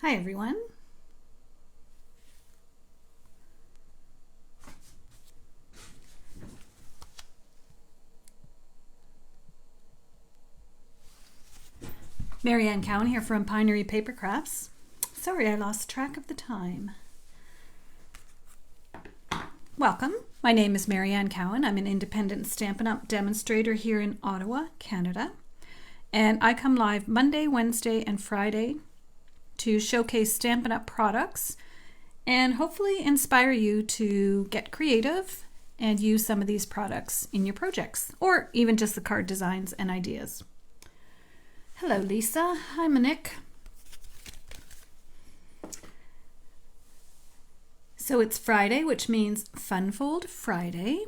Hi everyone. Marianne Cowan here from Pinery Paper Crafts. Sorry, I lost track of the time. Welcome. My name is Marianne Cowan. I'm an independent Stampin' Up! Demonstrator here in Ottawa, Canada. And I come live Monday, Wednesday, and Friday to showcase Stampin' Up! Products and hopefully inspire you to get creative and use some of these products in your projects, or even just the card designs and ideas. Hello, Lisa. Hi, Monique. So it's Friday, which means Funfold Friday.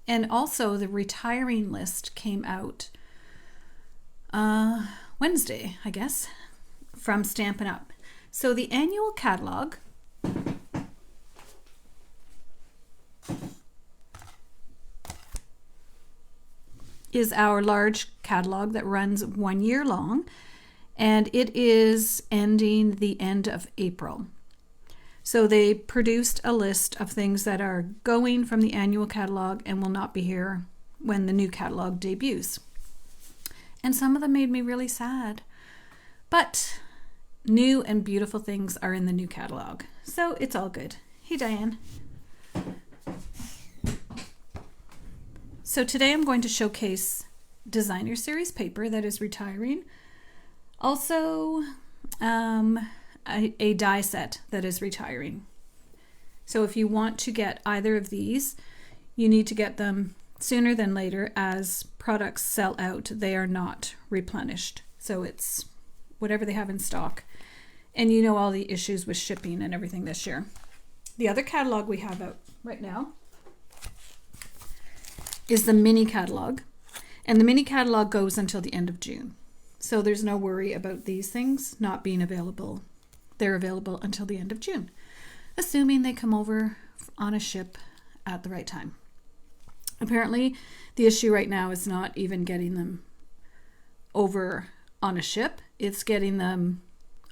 And also the retiring list came out Wednesday, I guess, from Stampin' Up. So the annual catalog is our large catalog that runs 1 year long, and it is ending the end of April. So they produced a list of things that are going from the annual catalog and will not be here when the new catalog debuts. And some of them made me really sad. But new and beautiful things are in the new catalog. So it's all good. Hey, Diane. So today I'm going to showcase Designer Series paper that is retiring. Also, a die set that is retiring. So if you want to get either of these, you need to get them sooner than later, as products sell out. They are not replenished. So it's whatever they have in stock. And you know all the issues with shipping and everything this year. The other catalog we have out right now is the mini catalog. And the mini catalog goes until the end of June. So there's no worry about these things not being available. They're available until the end of June, assuming they come over on a ship at the right time. Apparently, the issue right now is not even getting them over on a ship. It's getting them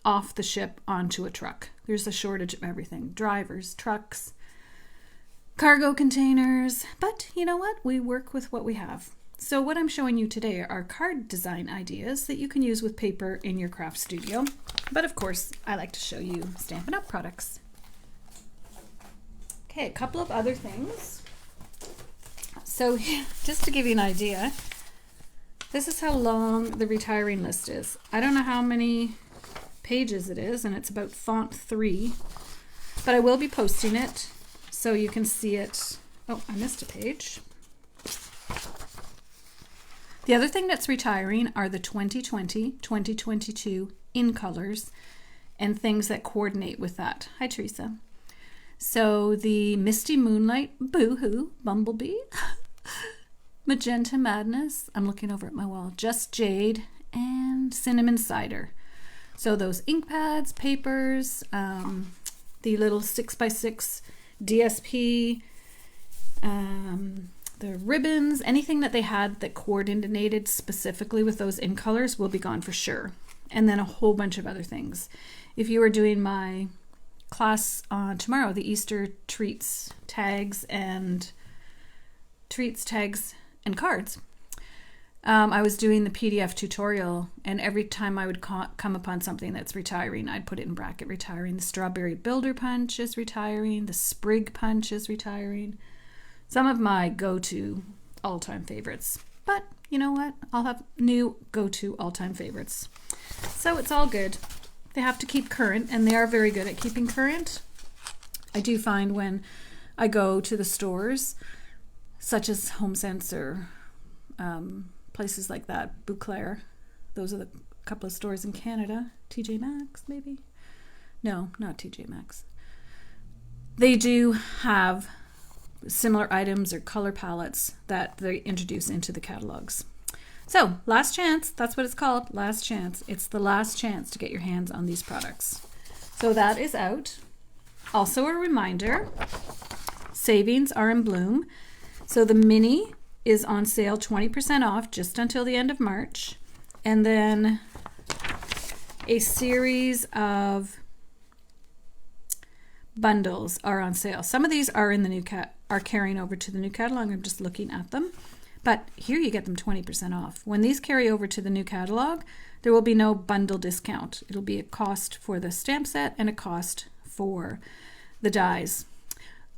off the ship onto a truck. There's a shortage of everything. Drivers, trucks, cargo containers. But you know what? We work with what we have. So what I'm showing you today are card design ideas that you can use with paper in your craft studio. But of course, I like to show you Stampin' Up! Products. Okay, a couple of other things. So just to give you an idea, this is how long the retiring list is. I don't know how many pages it is, and it's about font 3, but I will be posting it so you can see it. Oh, I missed a page. The other thing that's retiring are the 2020, 2022 in colors and things that coordinate with that. Hi, Teresa. So the Misty Moonlight, Boohoo, Bumblebee, Magenta Madness, I'm looking over at my wall, Just Jade, and Cinnamon Cider. So those ink pads, papers, the little 6x6 DSP, the ribbons, anything that they had that coordinated specifically with those in colors will be gone for sure. And then a whole bunch of other things. If you were doing my class tomorrow, the Easter treats, tags, and cards, I was doing the PDF tutorial, and every time I would come upon something that's retiring, I'd put it in bracket retiring. The Strawberry Builder Punch is retiring. The Sprig Punch is retiring. Some of my go-to all-time favorites. But you know what? I'll have new go-to all-time favorites. So it's all good. They have to keep current, and they are very good at keeping current. I do find when I go to the stores, such as HomeSense or places like that, Bouclair, those are the couple of stores in Canada. TJ Maxx, maybe? No, not TJ Maxx. They do have similar items or color palettes that they introduce into the catalogs. So, last chance, that's what it's called, last chance. It's the last chance to get your hands on these products. So that is out. Also a reminder, savings are in bloom. So the mini is on sale 20% off just until the end of March. And then a series of bundles are on sale. Some of these are in the new are carrying over to the new catalog. I'm just looking at them. But here you get them 20% off. When these carry over to the new catalog, there will be no bundle discount. It'll be a cost for the stamp set and a cost for the dies.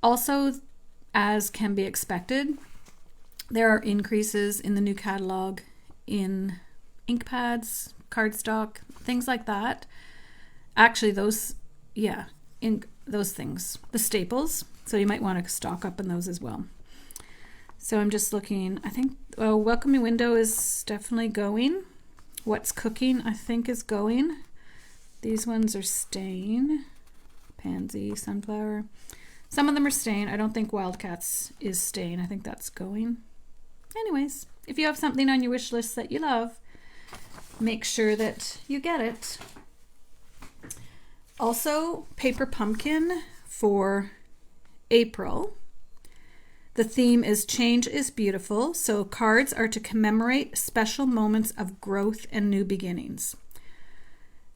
Also, as can be expected, there are increases in the new catalog in ink pads, cardstock, things like that. Actually, those things, the staples. So you might want to stock up on those as well. So I'm just looking, I think, Welcoming Window is definitely going. What's Cooking, I think, is going. These ones are staying. Pansy, Sunflower. Some of them are staying. I don't think Wildcats is staying. I think that's going. Anyways, if you have something on your wish list that you love, make sure that you get it. Also, Paper Pumpkin for April. The theme is Change is Beautiful, so cards are to commemorate special moments of growth and new beginnings.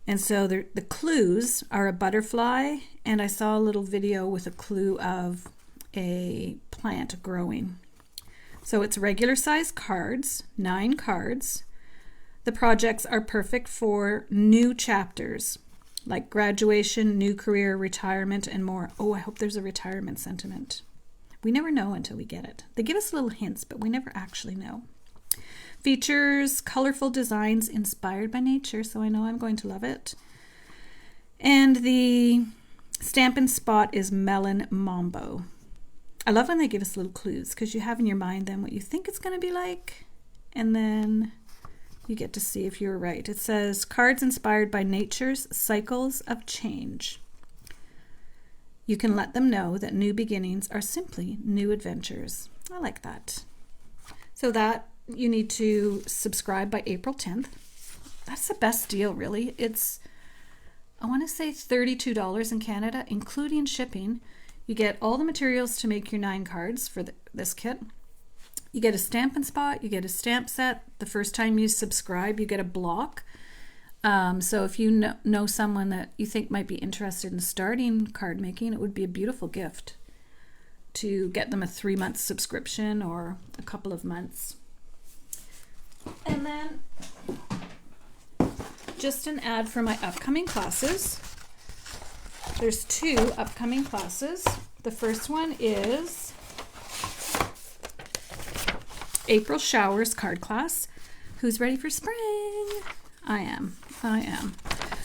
And so the clues are a butterfly, and I saw a little video with a clue of a plant growing. So it's regular size cards, 9 cards. The projects are perfect for new chapters, like graduation, new career, retirement, and more. Oh, I hope there's a retirement sentiment. We never know until we get it. They give us little hints, but we never actually know. Features colorful designs inspired by nature, so I know I'm going to love it. And the Stampin' Spot is Melon Mambo. I love when they give us little clues, because you have in your mind then what you think it's going to be like, and then you get to see if you're right. It says, cards inspired by nature's cycles of change. You can let them know that new beginnings are simply new adventures. I like that. So that you need to subscribe by April 10th. That's the best deal, really. It's, I want to say $32 in Canada, including shipping. You get all the materials to make your 9 cards for this kit. You get a Stampin' Spot, you get a stamp set. The first time you subscribe, you get a block. So if you know someone that you think might be interested in starting card making, it would be a beautiful gift to get them a 3-month subscription or a couple of months. And then just an ad for my upcoming classes. There's 2 upcoming classes. The first one is April Showers card class. Who's ready for spring? I am.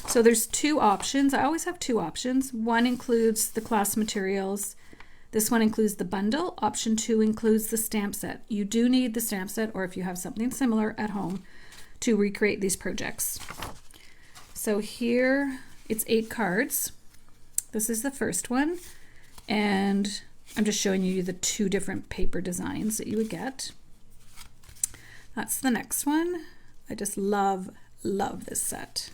So there's 2 options. I always have 2 options. One includes the class materials. This one includes the bundle. Option 2 includes the stamp set. You do need the stamp set, or if you have something similar at home, to recreate these projects. So here it's 8 cards. This is the first one, and I'm just showing you the 2 different paper designs that you would get. That's the next one. I just love this set.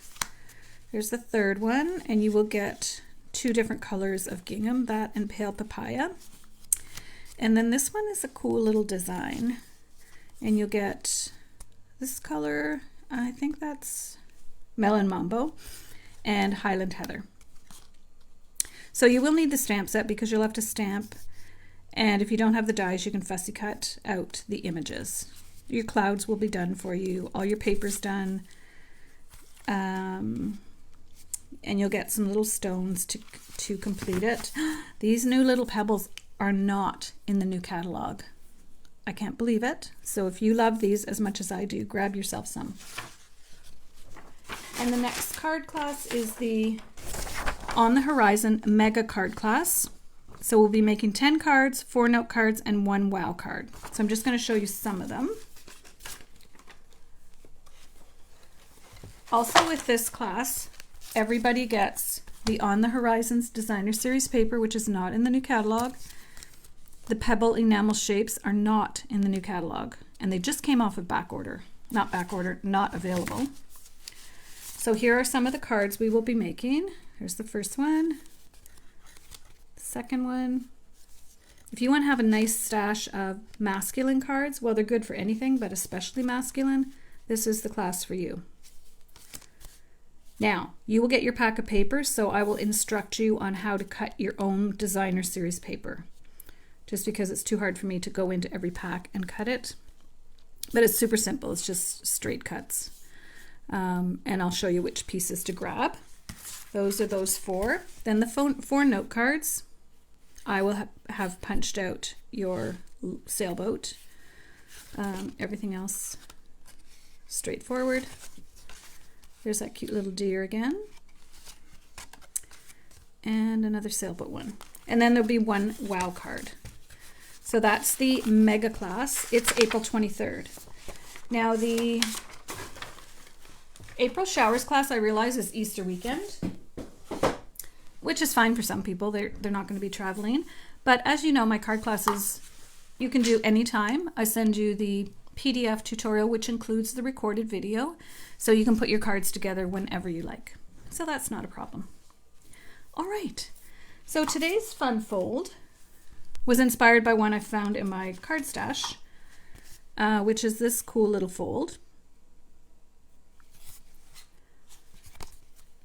Here's the third one, and you will get 2 different colors of gingham, that and pale papaya. And then this one is a cool little design, and you'll get this color, I think that's Melon Mambo, and Highland Heather. So you will need the stamp set because you'll have to stamp, and if you don't have the dies, you can fussy cut out the images. Your clouds will be done for you, all your paper's done, and you'll get some little stones to complete it. These new little pebbles are not in the new catalog. I can't believe it. So if you love these as much as I do, grab yourself some. And the next card class is the On the Horizon Mega Card class. So we'll be making 10 cards, 4 note cards, and 1 wow card. So I'm just going to show you some of them. Also with this class, everybody gets the On the Horizons Designer Series paper, which is not in the new catalog. The Pebble enamel shapes are not in the new catalog, and they just came off of not available. So here are some of the cards we will be making. Here's the first one, the second one. If you want to have a nice stash of masculine cards, well, they're good for anything, but especially masculine, this is the class for you. Now, you will get your pack of paper, so I will instruct you on how to cut your own designer series paper, just because it's too hard for me to go into every pack and cut it. But it's super simple. It's just straight cuts. And I'll show you which pieces to grab. Those are those four. Then the four note cards, I will have punched out your sailboat. Everything else straightforward. There's that cute little deer again. And another sailboat one. And then there'll be one wow card. So that's the mega class. It's April 23rd. Now the April showers class, I realize, is Easter weekend, which is fine for some people. They're not going to be traveling. But as you know, my card classes you can do anytime. I send you the PDF tutorial, which includes the recorded video, so you can put your cards together whenever you like. So that's not a problem. All right. So today's fun fold was inspired by one I found in my card stash, which is this cool little fold.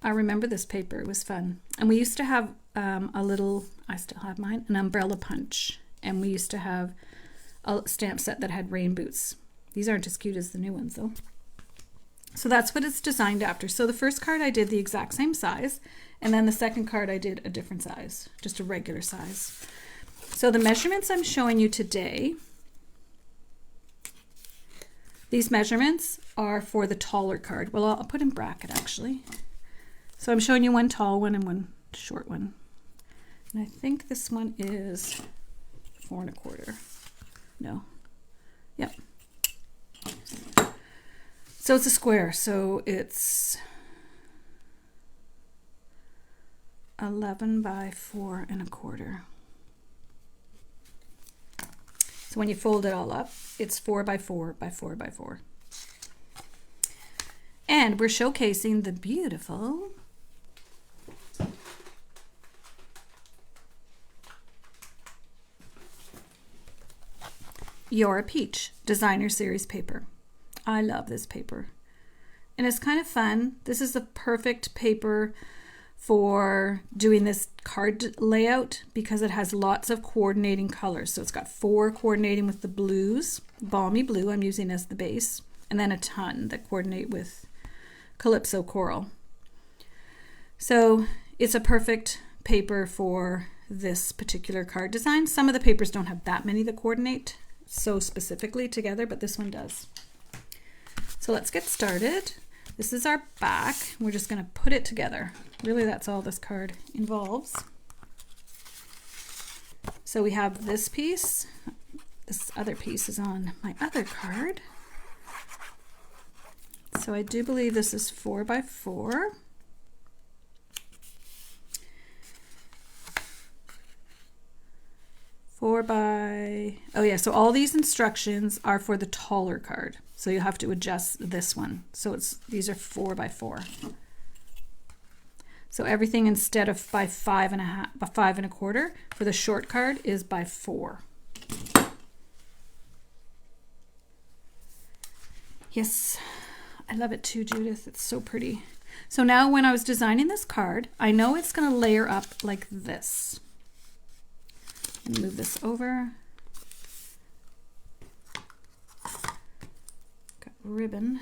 I remember this paper. It was fun. And we used to have a little, I still have mine, an umbrella punch. And we used to have a stamp set that had rain boots. These aren't as cute as the new ones though. So that's what it's designed after. So the first card I did the exact same size, and then the second card I did a different size, just a regular size. So the measurements I'm showing you today, these measurements are for the taller card. Well, I'll put in bracket actually. So I'm showing you one tall one and one short one. And I think this one is 4 1/4. No. Yep. So it's a square. So it's 11 by 4 1/4. So when you fold it all up, it's 4 by 4 by 4 by 4. And we're showcasing the beautiful You're a Peach designer series paper. I love this paper. And it's kind of fun. This is the perfect paper for doing this card layout because it has lots of coordinating colors. So it's got 4 coordinating with the blues, balmy blue I'm using as the base, and then a ton that coordinate with Calypso Coral. So it's a perfect paper for this particular card design. Some of the papers don't have that many that coordinate so specifically together, but this one does. So let's get started. This is our back. We're just going to put it together. Really, that's all this card involves. So we have this piece. This other piece is on my other card. So I do believe this is 4 by 4. Oh yeah, so all these instructions are for the taller card. So you'll have to adjust this one. So these are 4 by 4. So everything instead of by 5 1/4 for the short card is by 4. Yes, I love it too, Judith. It's so pretty. So now when I was designing this card, I know it's going to layer up like this. And move this over. Got ribbon.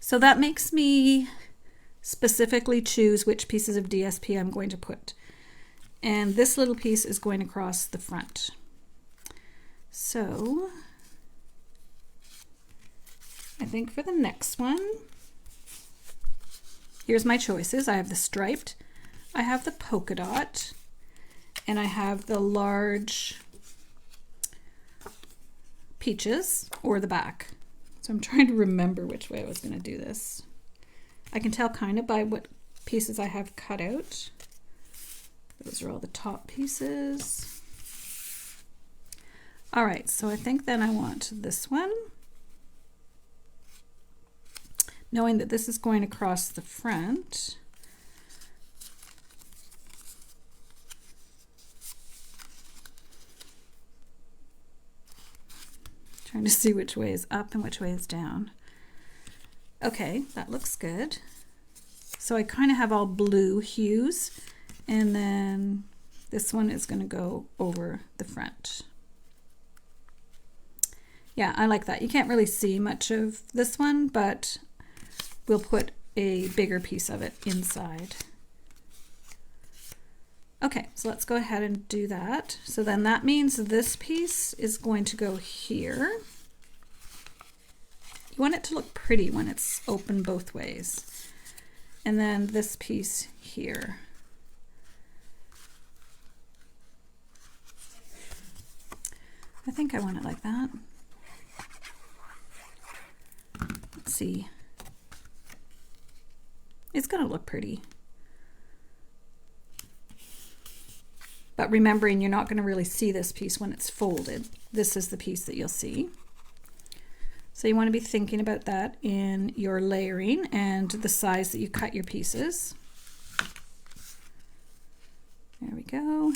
So that makes me specifically choose which pieces of DSP I'm going to put. And this little piece is going across the front. So I think for the next one, here's my choices. I have the striped, I have the polka dot, and I have the large peaches or the back. So I'm trying to remember which way I was going to do this. I can tell kind of by what pieces I have cut out. Those are all the top pieces. All right, so I think then I want this one. Knowing that this is going across the front. Trying to see which way is up and which way is down. Okay, that looks good. So I kind of have all blue hues, and then this one is going to go over the front. Yeah, I like that. You can't really see much of this one, but we'll put a bigger piece of it inside. Okay, so let's go ahead and do that. So then that means this piece is going to go here. You want it to look pretty when it's open both ways. And then this piece here. I think I want it like that. Let's see. It's going to look pretty. But remembering you're not going to really see this piece when it's folded. This is the piece that you'll see. So you want to be thinking about that in your layering and the size that you cut your pieces. There we go.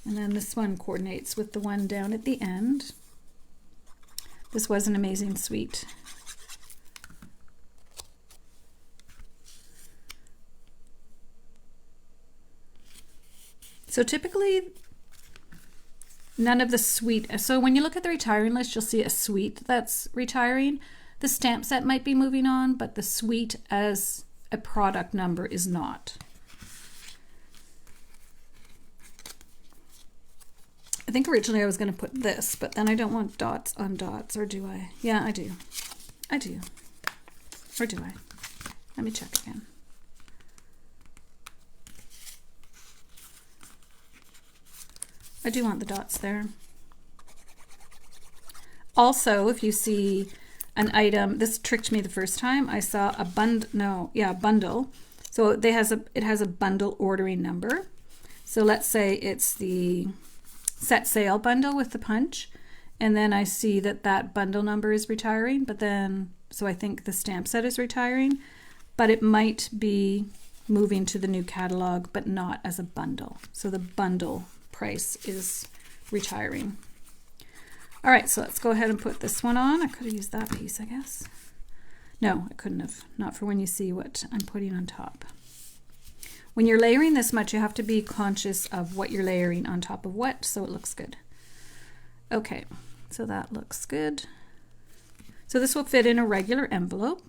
And then this one coordinates with the one down at the end. This was an amazing suite. So typically, none of the suite, so when you look at the retiring list, you'll see a suite that's retiring. The stamp set might be moving on, but the suite as a product number is not. I think originally I was going to put this, but then I don't want dots on dots, or do I? Yeah, I do. I do. Or do I? Let me check again. I do want the dots there. Also, if you see an item, this tricked me the first time. I saw a bundle. So it has a bundle ordering number. So let's say it's the set sale bundle with the punch, and then I see that that bundle number is retiring, but then, so I think the stamp set is retiring, but it might be moving to the new catalog, but not as a bundle. So the bundle price is retiring. All right, so let's go ahead and put this one on. I could have used that piece, I guess. No, I couldn't have. Not for when you see what I'm putting on top. When you're layering this much, you have to be conscious of what you're layering on top of what, so it looks good. Okay, so that looks good. So this will fit in a regular envelope.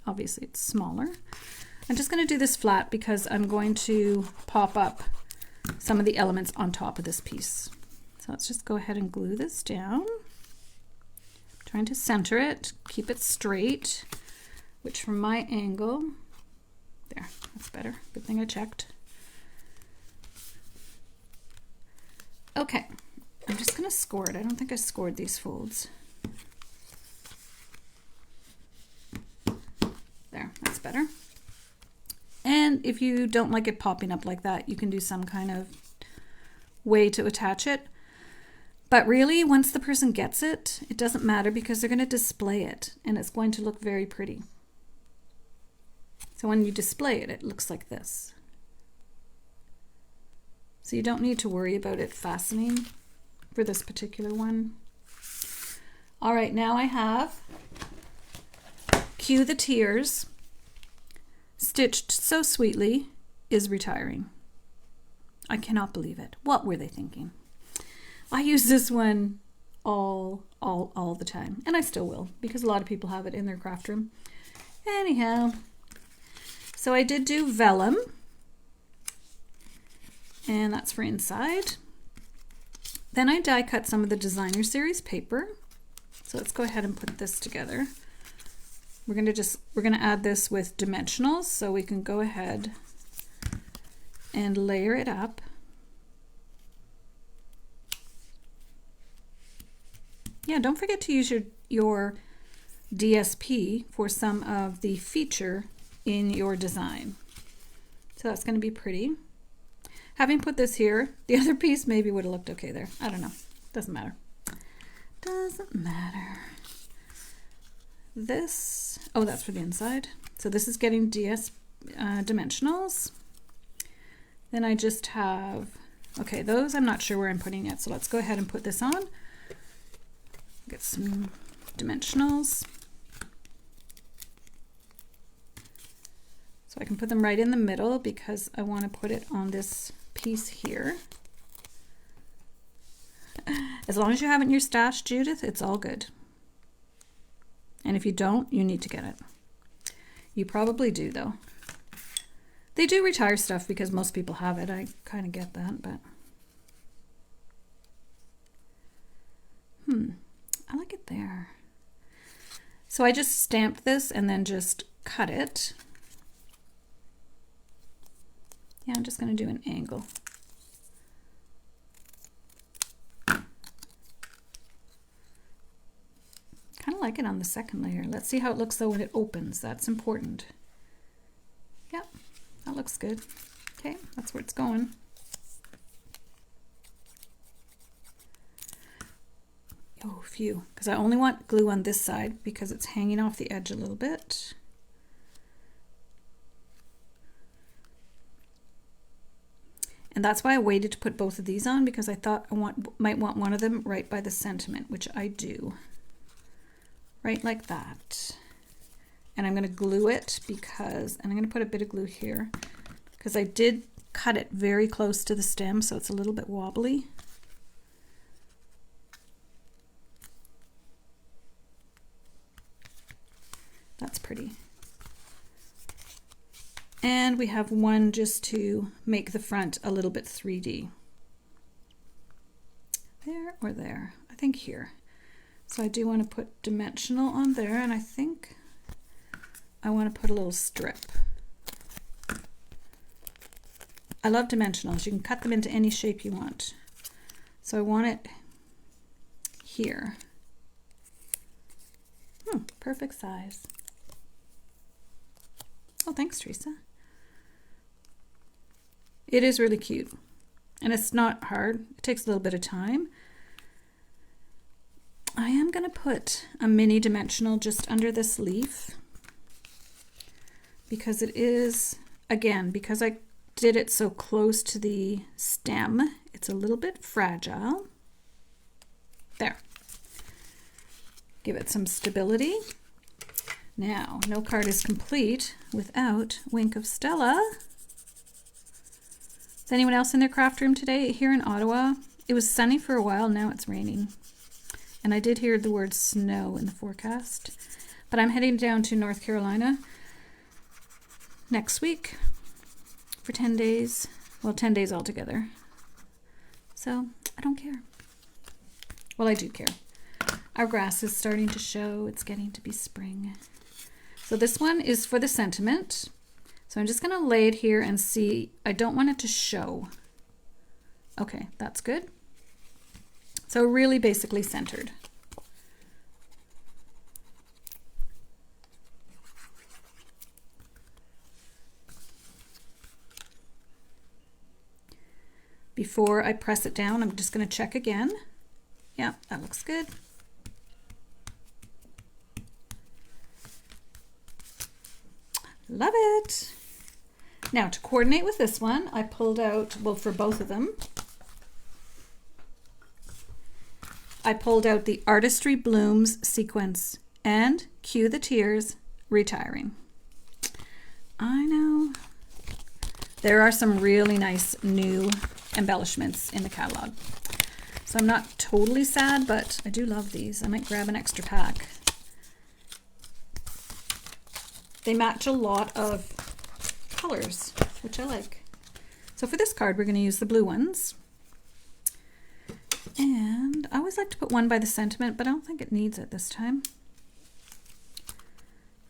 Obviously, it's smaller. I'm just going to do this flat because I'm going to pop up some of the elements on top of this piece. So let's just go ahead and glue this down. I'm trying to center it, keep it straight, which from my angle, there, that's better. Good thing I checked. Okay, I'm just going to score it. I don't think I scored these folds. There, that's better. And if you don't like it popping up like that, you can do some kind of way to attach it. But really, once the person gets it, it doesn't matter because they're going to display it and it's going to look very pretty. So when you display it, it looks like this. So you don't need to worry about it fastening for this particular one. All right, now I have Cue the Tears, stitched so sweetly, is retiring. I cannot believe it. What were they thinking? I use this one all the time, and I still will because a lot of people have it in their craft room. Anyhow, so I did do vellum, and that's for inside. Then I die cut some of the designer series paper. So let's go ahead and put this together. We're gonna add this with dimensionals, so we can go ahead and layer it up. Yeah, don't forget to use your DSP for some of the feature in your design. So that's going to be pretty. Having put this here, the other piece maybe would have looked okay there. I don't know. Doesn't matter. Doesn't matter. This, oh, that's for the inside. So this is getting dimensionals. Then I just have Okay, those I'm not sure where I'm putting yet, so let's go ahead and put this on. Get some dimensionals. So I can put them right in the middle because I want to put it on this piece here. As long as you have it in your stash, Judith, it's all good. And if you don't, you need to get it. You probably do, though. They do retire stuff because most people have it. I kind of get that, but... I like it there. So I just stamped this and then just cut it. Yeah, I'm just going to do an angle. Kind of like it on the second layer. Let's see how it looks though when it opens. That's important. Yep, that looks good. Okay, that's where it's going. Oh, phew, because I only want glue on this side because it's hanging off the edge a little bit. And that's why I waited to put both of these on, because I thought I might want one of them right by the sentiment, which I do. Right like that. And I'm going to glue it because, and I'm going to put a bit of glue here, because I did cut it very close to the stem, so it's a little bit wobbly. That's pretty. And we have one just to make the front a little bit 3D. There or there? I think here. So I do want to put dimensional on there, and I think I want to put a little strip. I love dimensionals. You can cut them into any shape you want. So I want it here. Perfect size. Oh, thanks, Teresa. It is really cute, and it's not hard. It takes a little bit of time. I am going to put a mini dimensional just under this leaf because it is, again, because I did it so close to the stem, it's a little bit fragile. There. Give it some stability. Now, no card is complete without Wink of Stella. Is anyone else in their craft room today? Here in Ottawa, it was sunny for a while, now it's raining. And I did hear the word snow in the forecast. But I'm heading down to North Carolina next week for 10 days. Well, 10 days altogether. So, I don't care. Well, I do care. Our grass is starting to show. It's getting to be spring. So this one is for the sentiment. So I'm just going to lay it here and see. I don't want it to show. Okay, that's good. So really basically centered. Before I press it down, I'm just going to check again. Yeah, that looks good. Love it. Now to coordinate with this one, I pulled out, well, for both of them, I pulled out the Artistry Blooms sequence and Cue the Tears Retiring. I know. There are some really nice new embellishments in the catalog. So I'm not totally sad, but I do love these. I might grab an extra pack. They match a lot of colors, which I like. So for this card, we're going to use the blue ones. And I always like to put one by the sentiment, but I don't think it needs it this time.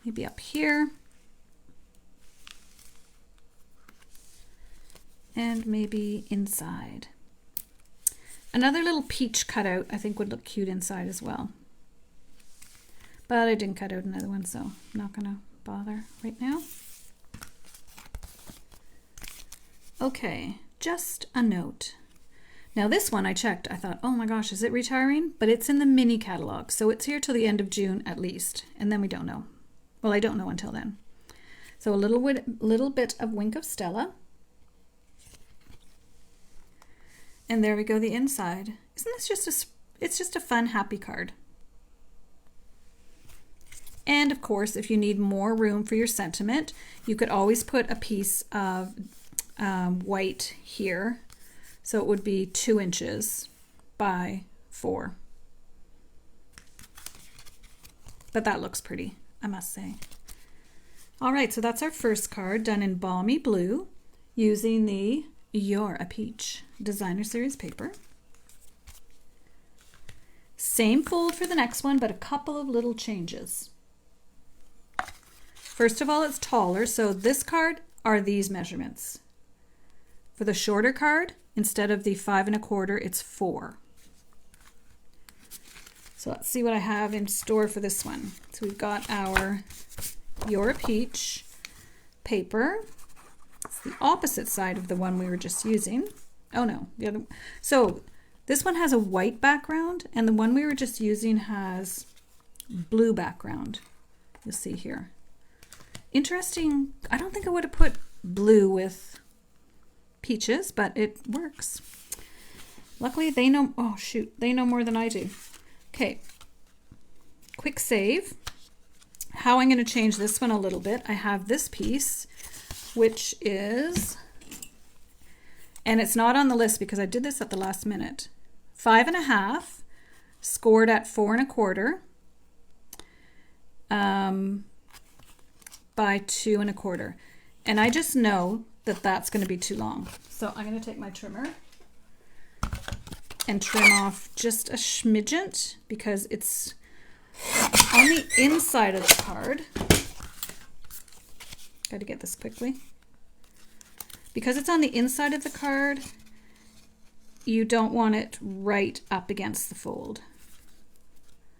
Maybe up here. And maybe inside. Another little peach cutout I think would look cute inside as well. But I didn't cut out another one, so I'm not going to bother right now. Okay, just a note. Now this one I checked. I thought, oh my gosh, is it retiring? But it's in the mini catalog, so it's here till the end of June at least, and then we don't know. Well, I don't know until then. So a little bit of Wink of Stella. And there we go, the inside. Isn't this it's just a fun, happy card. And of course, if you need more room for your sentiment, you could always put a piece of white here. So it would be 2 inches by 4. But that looks pretty, I must say. All right, so that's our first card done in Balmy Blue using the You're a Peach Designer Series paper. Same fold for the next one, but a couple of little changes. First of all, it's taller, so this card are these measurements. For the shorter card, instead of the 5 1/4, it's 4. So let's see what I have in store for this one. So we've got our You're a Peach paper. It's the opposite side of the one we were just using. Oh no, the other. So this one has a white background and the one we were just using has blue background. You'll see here. Interesting. I don't think I would have put blue with peaches, but it works. Luckily they know, oh shoot, they know more than I do. Okay, quick save. How I'm going to change this one a little bit. I have this piece, which is, and it's not on the list because I did this at the last minute, 5 1/2, scored at 4 1/4, by 2 1/4. And I just know that that's going to be too long. So I'm going to take my trimmer and trim off just a smidgen because it's on the inside of the card. Got to get this quickly. Because it's on the inside of the card, you don't want it right up against the fold.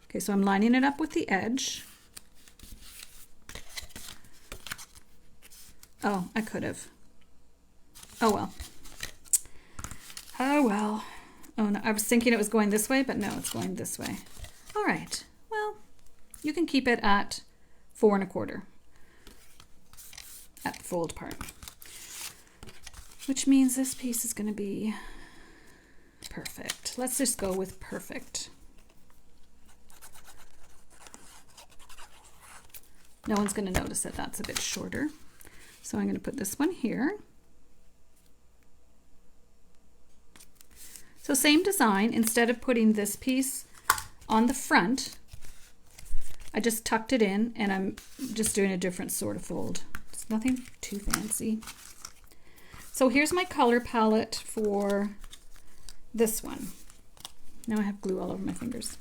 Okay, so I'm lining it up with the edge. Oh, I could have. Oh well. Oh well. Oh no, I was thinking it was going this way, but no, it's going this way. All right. Well, you can keep it at 4 1/4 at the fold part, which means this piece is going to be perfect. Let's just go with perfect. No one's going to notice that that's a bit shorter. So I'm going to put this one here. So same design, instead of putting this piece on the front, I just tucked it in and I'm just doing a different sort of fold. It's nothing too fancy. So here's my color palette for this one. Now I have glue all over my fingers.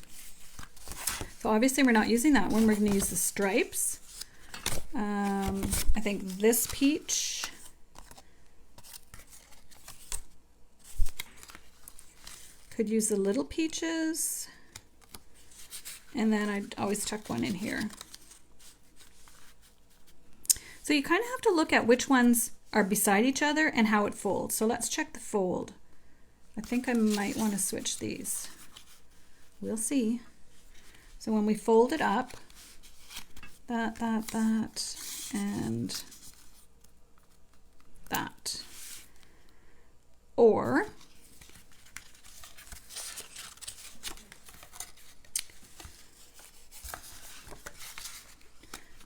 So obviously we're not using that one. We're going to use the stripes. I think this peach, could use the little peaches, and then I'd always tuck one in here. So you kind of have to look at which ones are beside each other and how it folds. So let's check the fold. I think I might want to switch these. We'll see. So when we fold it up, that, and that. Or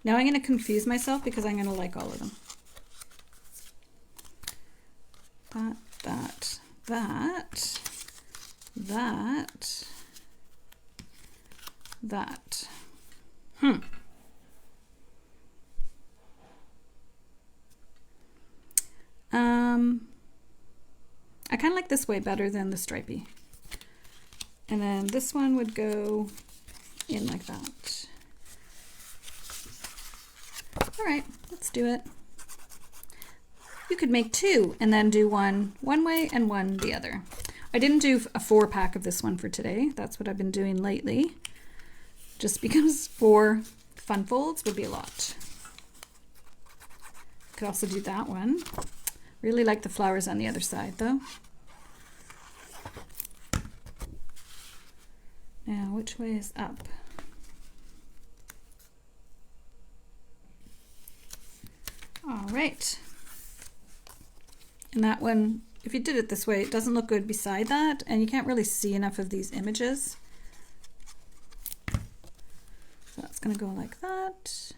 now I'm going to confuse myself because I'm going to like all of them. That. I kind of like this way better than the stripey. And then this one would go in like that. All right, let's do it. You could make 2 and then do one way and one the other. I didn't do a 4-pack of this one for today. That's what I've been doing lately. Just because 4 fun folds would be a lot. Could also do that one. Really like the flowers on the other side though. Now, which way is up? All right. And that one if you did it this way, it doesn't look good beside that, and you can't really see enough of these images. So that's going to go like that.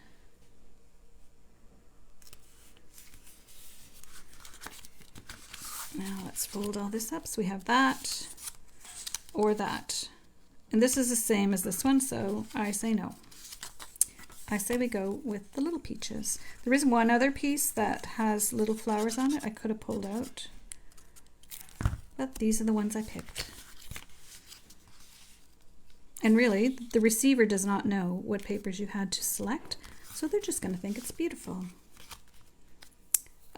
Now let's fold all this up so we have that or that. And this is the same as this one, so I say no. I say we go with the little peaches. There is one other piece that has little flowers on it I could have pulled out, but these are the ones I picked. And really, the receiver does not know what papers you had to select, so they're just going to think it's beautiful.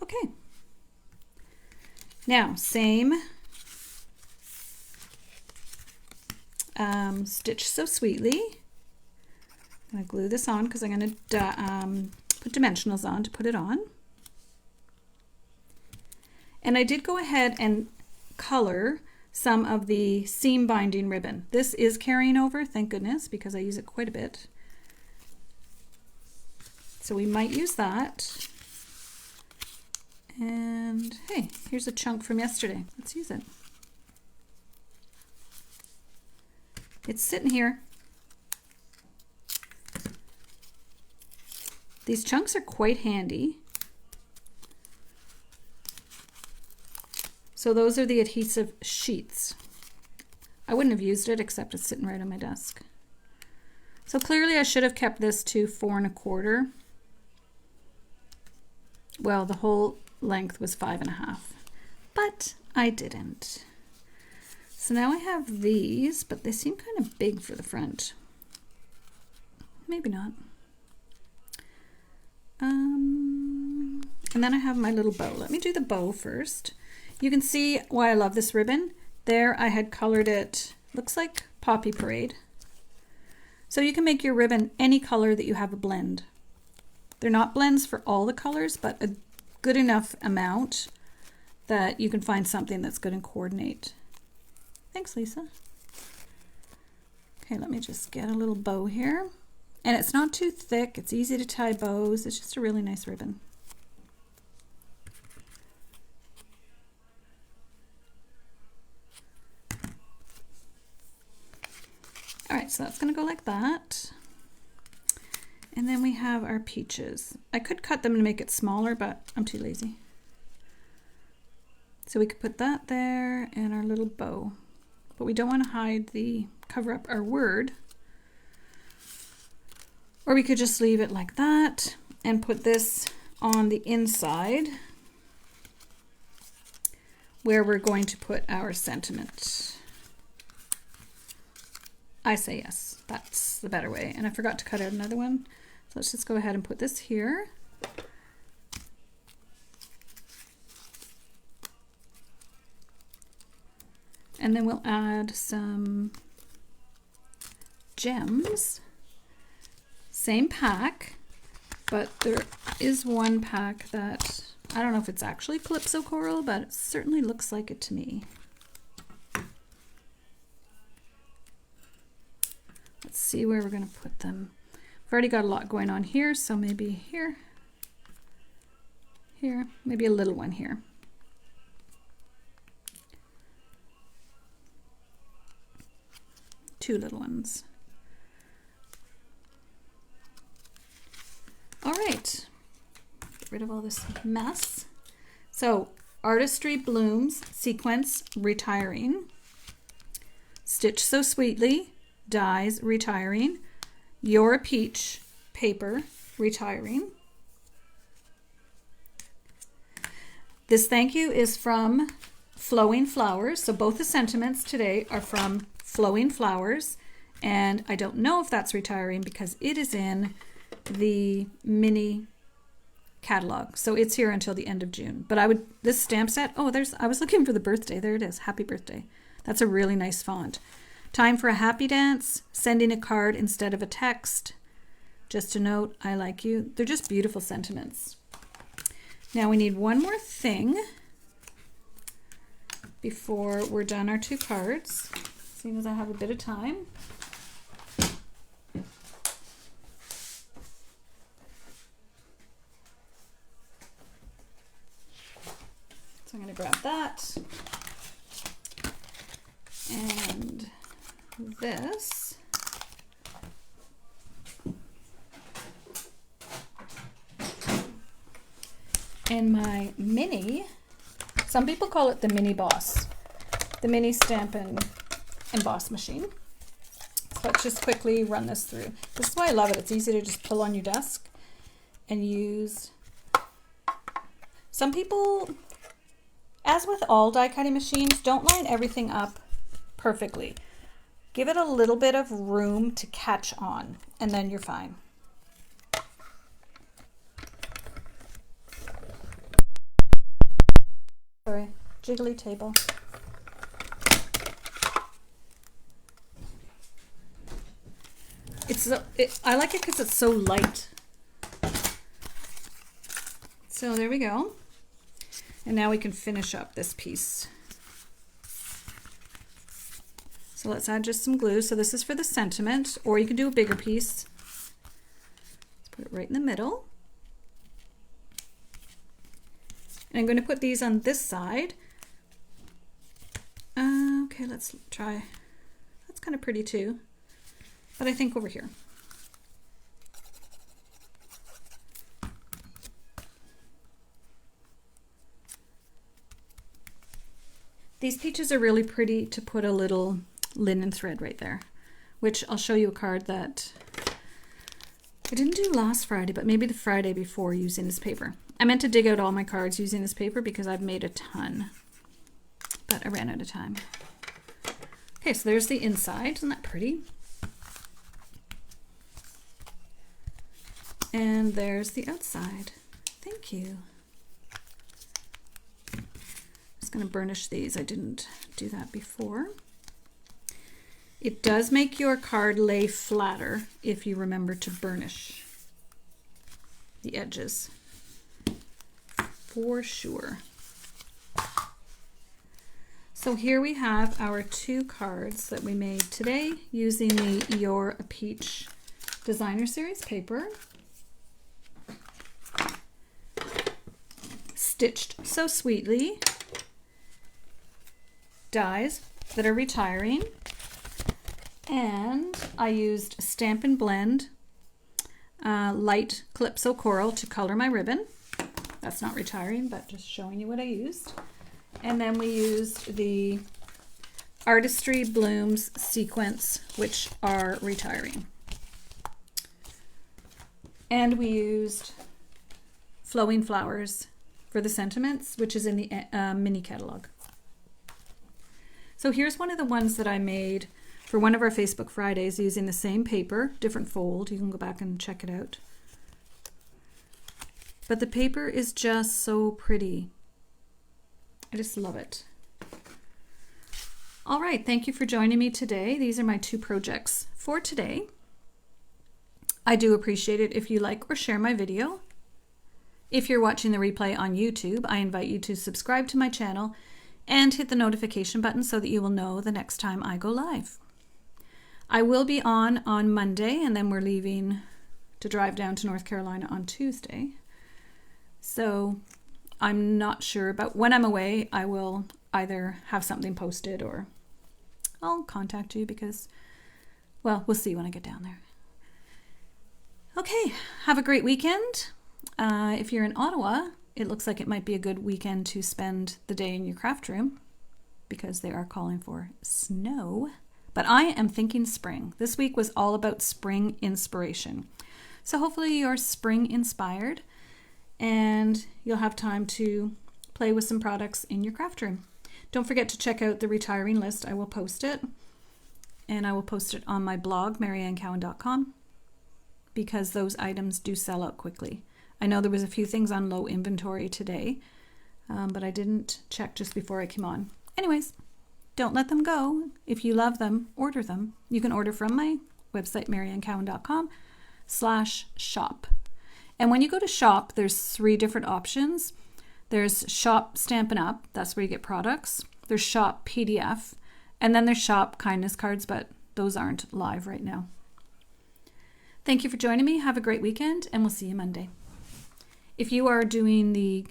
Okay. Now, same Stitch So Sweetly. I'm going to glue this on because I'm going to put dimensionals on to put it on. And I did go ahead and color some of the seam binding ribbon. This is carrying over, thank goodness, because I use it quite a bit. So we might use that. And hey, here's a chunk from yesterday. Let's use it. It's sitting here. These chunks are quite handy. So those are the adhesive sheets. I wouldn't have used it except it's sitting right on my desk. So clearly I should have kept this to 4 1/4. Well, the whole length was 5 1/2, but I didn't. So now I have these, but they seem kind of big for the front. Maybe not. And then I have my little bow. Let me do the bow first. You can see why I love this ribbon. There I had colored it, looks like Poppy Parade. So you can make your ribbon any color that you have a blend. They're not blends for all the colors, but a good enough amount that you can find something that's good and coordinate. Thanks, Lisa. Okay, let me just get a little bow here. And it's not too thick, it's easy to tie bows. It's just a really nice ribbon. All right, so that's gonna go like that. And then we have our peaches. I could cut them and make it smaller, but I'm too lazy. So we could put that there and our little bow. But we don't want to hide cover up our word. Or we could just leave it like that and put this on the inside where we're going to put our sentiment. I say yes, that's the better way. And I forgot to cut out another one. So let's just go ahead and put this here. And then we'll add some gems. Same pack, but there is one pack that, I don't know if it's actually Calypso Coral, but it certainly looks like it to me. Let's see where we're going to put them. I've already got a lot going on here, so maybe here, maybe a little one here. Two little ones. All right, get rid of all this mess. So Artistry Blooms Sequence Retiring, Stitch So Sweetly Dies Retiring, You're a Peach Paper Retiring. This thank you is from Flowing Flowers. So both the sentiments today are from Flowing Flowers, and I don't know if that's retiring because it is in the mini catalog, so it's here until the end of June. But this stamp set, I was looking for the birthday. There it is. Happy birthday. That's a really nice font. Time for a happy dance, sending a card instead of a text, just a note, I like you. They're just beautiful sentiments. Now we need one more thing before we're done our 2 cards, seeing as I have a bit of time. So I'm going to grab that. And this. And my mini, some people call it the mini boss, the mini Stampin' emboss machine. So let's just quickly run this through. This is why I love it. It's easy to just pull on your desk and use. Some people, as with all die cutting machines, don't line everything up perfectly. Give it a little bit of room to catch on, and then you're fine. Sorry, jiggly table. I like it because it's so light. So there we go. And now we can finish up this piece. So let's add just some glue. So this is for the sentiment, or you can do a bigger piece. Let's put it right in the middle. And I'm going to put these on this side. Okay, let's try. That's kind of pretty too. But I think over here. These peaches are really pretty to put a little linen thread right there, which I'll show you a card that I didn't do last Friday, but maybe the Friday before, using this paper. I meant to dig out all my cards using this paper because I've made a ton, but I ran out of time. Okay, so there's the inside. Isn't that pretty? And there's the outside. Thank you. I'm just going to burnish these. I didn't do that before. It does make your card lay flatter if you remember to burnish the edges, for sure. So here we have our 2 cards that we made today using the You're a Peach Designer Series paper. Stitched so sweetly. Dies that are retiring. And I used Stampin' Blend Light Calypso Coral to color my ribbon. That's not retiring, but just showing you what I used. And then we used the Artistry Blooms Sequence, which are retiring. And we used Flowing Flowers for the sentiments, which is in the mini catalog. So here's one of the ones that I made for one of our Facebook Fridays using the same paper, different fold. You can go back and check it out. But the paper is just so pretty. I just love it. All right, thank you for joining me today. These are my 2 projects for today. I do appreciate it if you like or share my video. If you're watching the replay on YouTube, I invite you to subscribe to my channel and hit the notification button so that you will know the next time I go live. I will be on Monday, and then we're leaving to drive down to North Carolina on Tuesday. So I'm not sure, but when I'm away, I will either have something posted or I'll contact you because, well, we'll see when I get down there. Okay, have a great weekend. If you're in Ottawa, it looks like it might be a good weekend to spend the day in your craft room because they are calling for snow. But I am thinking spring. This week was all about spring inspiration. So hopefully you're spring inspired and you'll have time to play with some products in your craft room. Don't forget to check out the retiring list. I will post it. And I will post it on my blog, mariannecowan.com, because those items do sell out quickly. I know there was a few things on low inventory today, but I didn't check just before I came on. Anyways, don't let them go. If you love them, order them. You can order from my website, mariannecowan.com/shop. And when you go to shop, there's 3 different options. There's shop Stampin' Up. That's where you get products. There's shop PDF. And then there's shop kindness cards, but those aren't live right now. Thank you for joining me. Have a great weekend, and we'll see you Monday. If you are doing the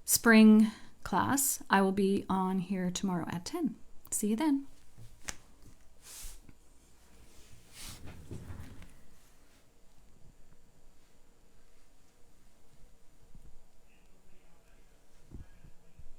spring class. I will be on here tomorrow at 10. See you then.